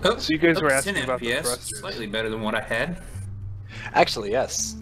Oh, So you guys were up to 10 asking about the FPS, thrusters. slightly better than what I had. Actually, yes.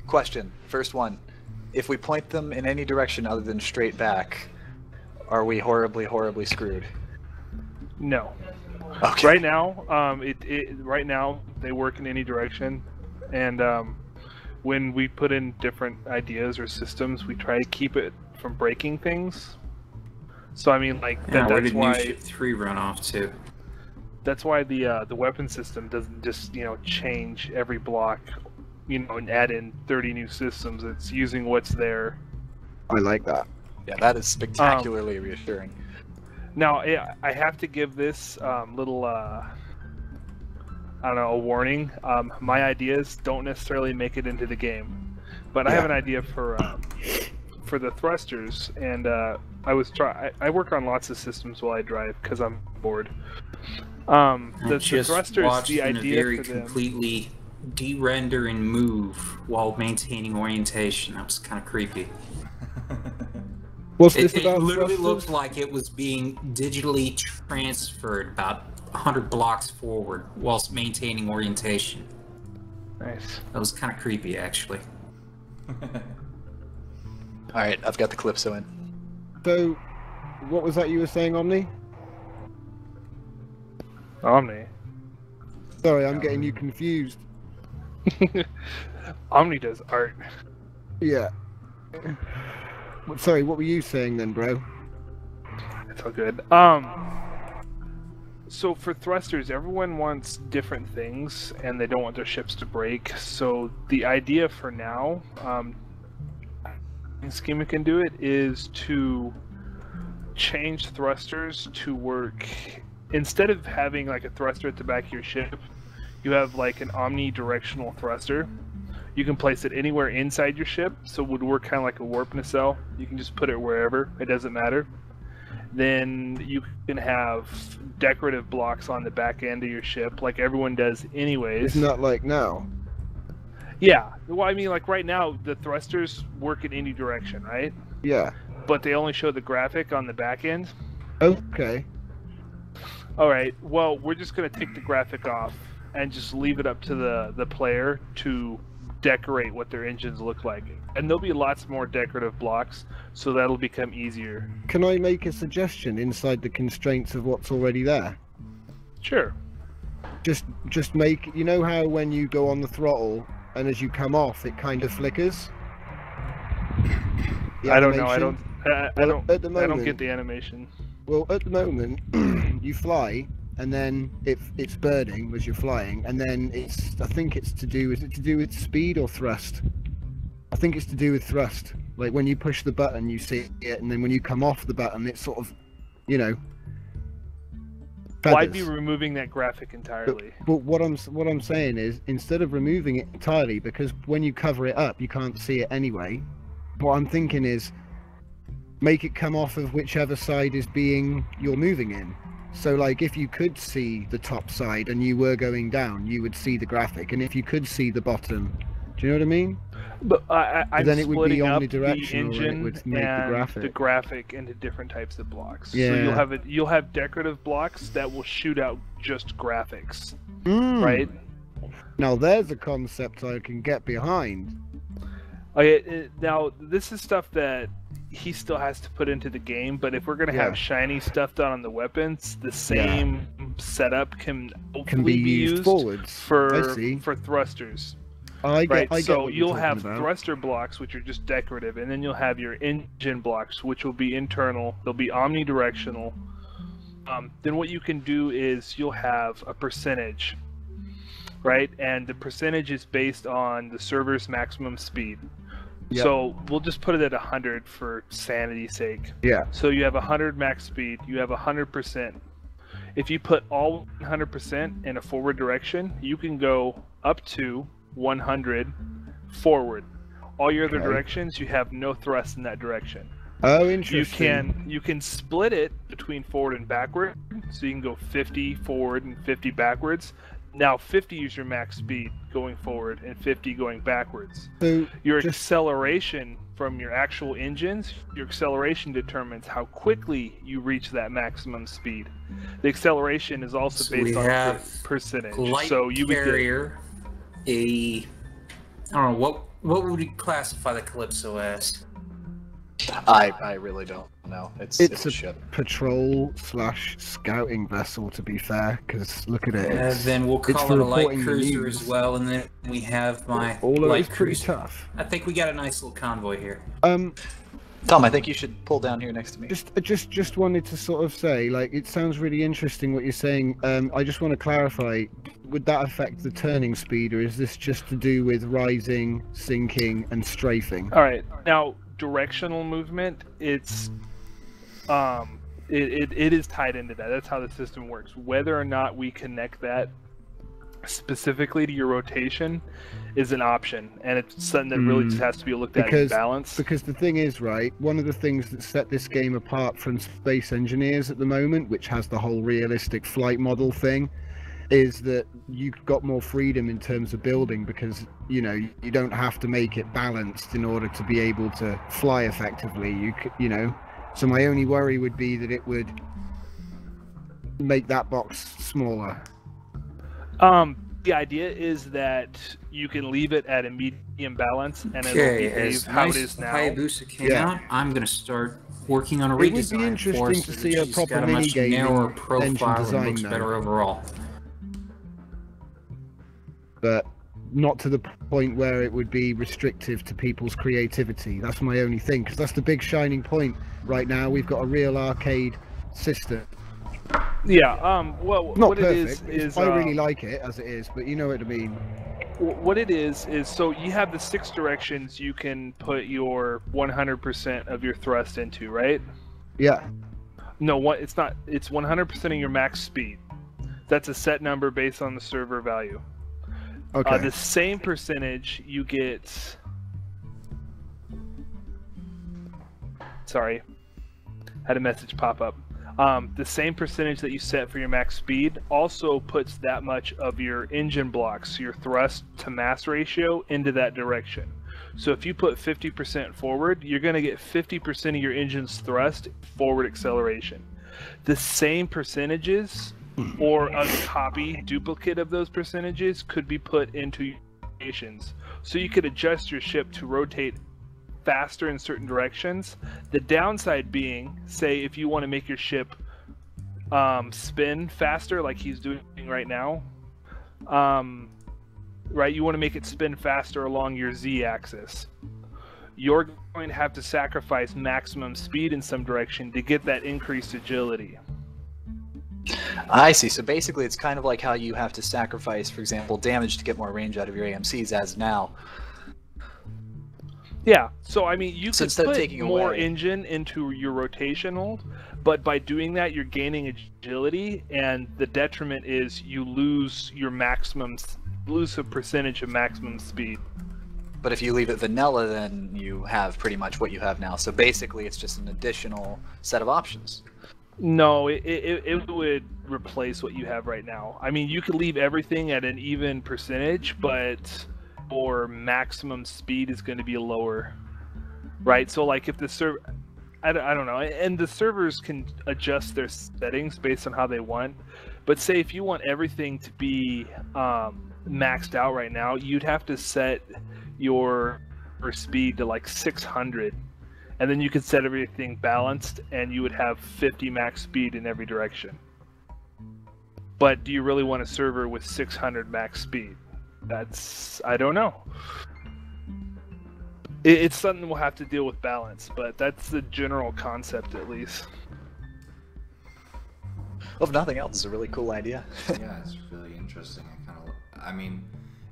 Question. First one. If we point them in any direction other than straight back, are we horribly, horribly screwed? No. Okay. Right now, right now they work in any direction, and when we put in different ideas or systems, we try to keep it from breaking things. So I mean, like Yeah, where that's did why New Ship 3 run off to? that's why the weapon system doesn't just change every block, and add in 30 new systems. It's using what's there. I like that. Yeah, that is spectacularly reassuring. Now, I have to give this little, I don't know, a warning. My ideas don't necessarily make it into the game, but I have an idea for the thrusters, and I work on lots of systems while I drive because I'm bored. The thrusters, watched the idea Calibiri for them. completely de-render and move while maintaining orientation. That was kind of creepy. What's It, this it about literally thrusters? looked like it was being digitally transferred about 100 blocks forward whilst maintaining orientation. Nice. That was kind of creepy, actually. Alright, I've got the Calypso in. So, what was that you were saying, Omni? Omni. Sorry, I'm getting you confused. Omni does art. Yeah. Sorry, what were you saying then, bro? It's all good. So for thrusters, everyone wants different things, and they don't want their ships to break. So the idea for now, scheme we can do it, is to change thrusters to work. Instead of having like a thruster at the back of your ship, you have like an omnidirectional thruster. You can place it anywhere inside your ship, so it would work kind of like a warp nacelle. You can just put it wherever, it doesn't matter. Then you can have decorative blocks on the back end of your ship, like everyone does anyways. Isn't that like now? Yeah, well I mean like right now, the thrusters work in any direction, right? Yeah. But they only show the graphic on the back end. Okay. Alright, well we're just going to take the graphic off and just leave it up to the player to decorate what their engines look like. And there'll be lots more decorative blocks, so that'll become easier. Can I make a suggestion inside the constraints of what's already there? Sure. Just make, you know how when you go on the throttle and as you come off it kind of flickers? The I don't know, animation? I Well, at the don't moment- get the animation. Well, at the moment, you fly, and then it's birding as you're flying, and then I think it's to do, is it to do with speed or thrust? I think it's to do with thrust. Like when you push the button, you see it, and then when you come off the button, it's sort of, Well, I'd be feathers. removing that graphic entirely. But what I'm saying is, instead of removing it entirely, because when you cover it up, you can't see it anyway. What I'm thinking is, make it come off of whichever side is you're moving in. So like if you could see the top side and you were going down, you would see the graphic, and if you could see the bottom, do you know what I mean? But I'm then it would be splitting up the omnidirectional, and it engine would make the and graphic. graphic into different types of blocks. So Yeah. you'll have decorative blocks that will shoot out just graphics, Mm. right? Now there's a concept I can get behind. Now this is stuff that he still has to put into the game, but if we're gonna have shiny stuff done on the weapons, the same setup can hopefully be used forwards. I see. for thrusters. I get So what you're you'll talking have about. thruster blocks, which are just decorative, and then you'll have your engine blocks, which will be internal. They'll be omnidirectional. Then what you can do is you'll have a percentage, right? And the percentage is based on the server's maximum speed. Yep. So we'll just put it at 100 for sanity's sake. Yeah. So you have 100 max speed, you have 100%. If you put all 100% in a forward direction, you can go up to 100 forward. All your other Okay. directions, you have no thrust in that direction. Oh, interesting. You can split it between forward and backward, so you can go 50 forward and 50 backwards. Now 50 is your max speed going forward and 50 going backwards. So Your just acceleration from your actual engines, your acceleration determines how quickly you reach that maximum speed. The acceleration is also So based we on have percentage. light So you would carrier, I don't know, what would we classify the Calypso as? I really don't know. It's a ship. patrol / scouting vessel, to be fair, because look at it. Then we'll it's call for it a light reporting the cruiser news. as well, and then we have my Although light it's pretty cruiser. tough. I think we got a nice little convoy here. Tom, I think you should pull down here next to me. Just wanted to sort of say, like, it sounds really interesting what you're saying. I just want to clarify, would that affect the turning speed, or is this just to do with rising, sinking, and strafing? All right. Now, directional movement, it's it is tied into that. That's how the system works. Whether or not we connect that specifically to your rotation is an option, and it's something that really just has to be looked at in balance. Because the thing is, right, one of the things that set this game apart from Space Engineers at the moment, which has the whole realistic flight model thing, is that you've got more freedom in terms of building, because you don't have to make it balanced in order to be able to fly effectively. So my only worry would be that it would make that box smaller. The idea is that you can leave it at a medium balance, and it'll Okay, behave as how nice it is now. Hayabusa came Yeah. out, I'm going to start working on a It would be redesign interesting for us to so see that a she's proper got a much mini-game narrower engine profile and design, looks though. better overall. But not to the point where it would be restrictive to people's creativity. That's my only thing, because that's the big shining point right now. We've got a real arcade system. Yeah. Well, Not what perfect. it is I really like it as it is, but you know what I mean. what it is so you have the 6 directions you can put your 100% of your thrust into, right? Yeah. No, it's not. It's 100% of your max speed. That's a set number based on the server value. Okay. The same percentage you get. Sorry, had a message pop up. The same percentage that you set for your max speed also puts that much of your engine blocks, your thrust to mass ratio, into that direction. So if you put 50% forward, you're going to get 50% of your engine's thrust forward acceleration. The same percentages or a duplicate of those percentages could be put into your rotations. So you could adjust your ship to rotate faster in certain directions. The downside being, say if you want to make your ship spin faster like he's doing right now, right, you want to make it spin faster along your z-axis. You're going to have to sacrifice maximum speed in some direction to get that increased agility. I see. So basically, it's kind of like how you have to sacrifice, for example, damage to get more range out of your AMCs as now. Yeah, so I mean, you So could instead of put taking more away- engine into your rotational, but by doing that, you're gaining agility, and the detriment is you lose a percentage of maximum speed. But if you leave it vanilla, then you have pretty much what you have now. So basically, it's just an additional set of options. No, it would replace what you have right now. I mean, you could leave everything at an even percentage, but your maximum speed is going to be lower, right? So like if the server, I don't know, and the servers can adjust their settings based on how they want. But say if you want everything to be maxed out right now, you'd have to set your speed to like 600. And then you could set everything balanced, and you would have 50 max speed in every direction. But do you really want a server with 600 max speed? I don't know. It's something we'll have to deal with balance, but that's the general concept at least. Well, if nothing else, it's a really cool idea. Yeah, it's really interesting. I mean,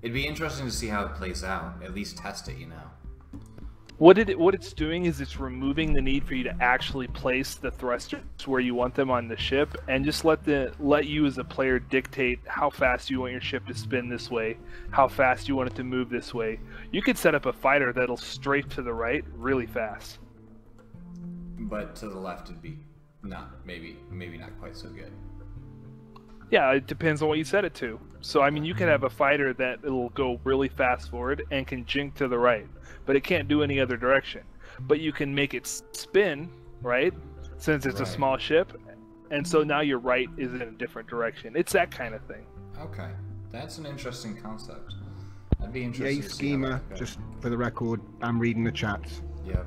it'd be interesting to see how it plays out. At least test it, you know. What it's doing is it's removing the need for you to actually place the thrusters where you want them on the ship, and just let you as a player dictate how fast you want your ship to spin this way, how fast you want it to move this way. You could set up a fighter that'll strafe to the right really fast. But to the left would be maybe not quite so good. Yeah, it depends on what you set it to. So I mean, you could have a fighter that it'll go really fast forward and can jink to the right, but it can't do any other direction. but you can make it spin, right? Since it's a Right. small ship, and so now your right is in a different direction. It's that kind of thing. Okay, that's an interesting concept. I'd be Yay, interested to see how schema. that goes. Just for the record, I'm reading the chats. Yep.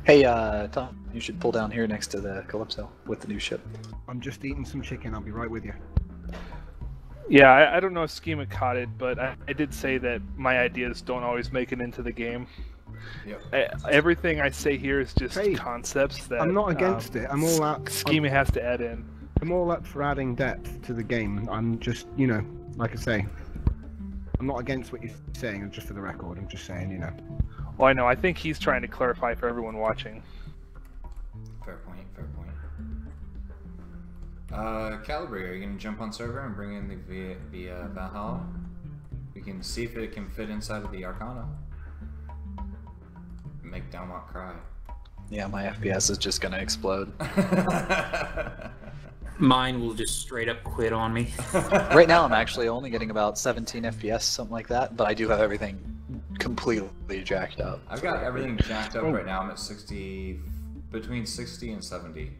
Hey, Tom, you should pull down here next to the Calypso with the new ship. I'm just eating some chicken. I'll be right with you. Yeah, I don't know if Schema caught it, but I did say that my ideas don't always make it into the game. Yep. Everything I say here is just Hey, concepts that I'm not against it. I'm all out. Schema has to add in. I'm all up for adding depth to the game. I'm just, like I say, I'm not against what you're saying. Just for the record, I'm just saying, Well, I know. I think he's trying to clarify for everyone watching. Fair point. Fair point. Calibri, are you gonna jump on server and bring in the Valhalla? We can see if it can fit inside of the Arcana. Make Delmont cry. Yeah, my FPS is just gonna explode. Mine will just straight up quit on me. Right now, I'm actually only getting about 17 FPS, something like that, but I do have everything completely jacked up. I've got everything jacked up right now. I'm at 60, between 60 and 70.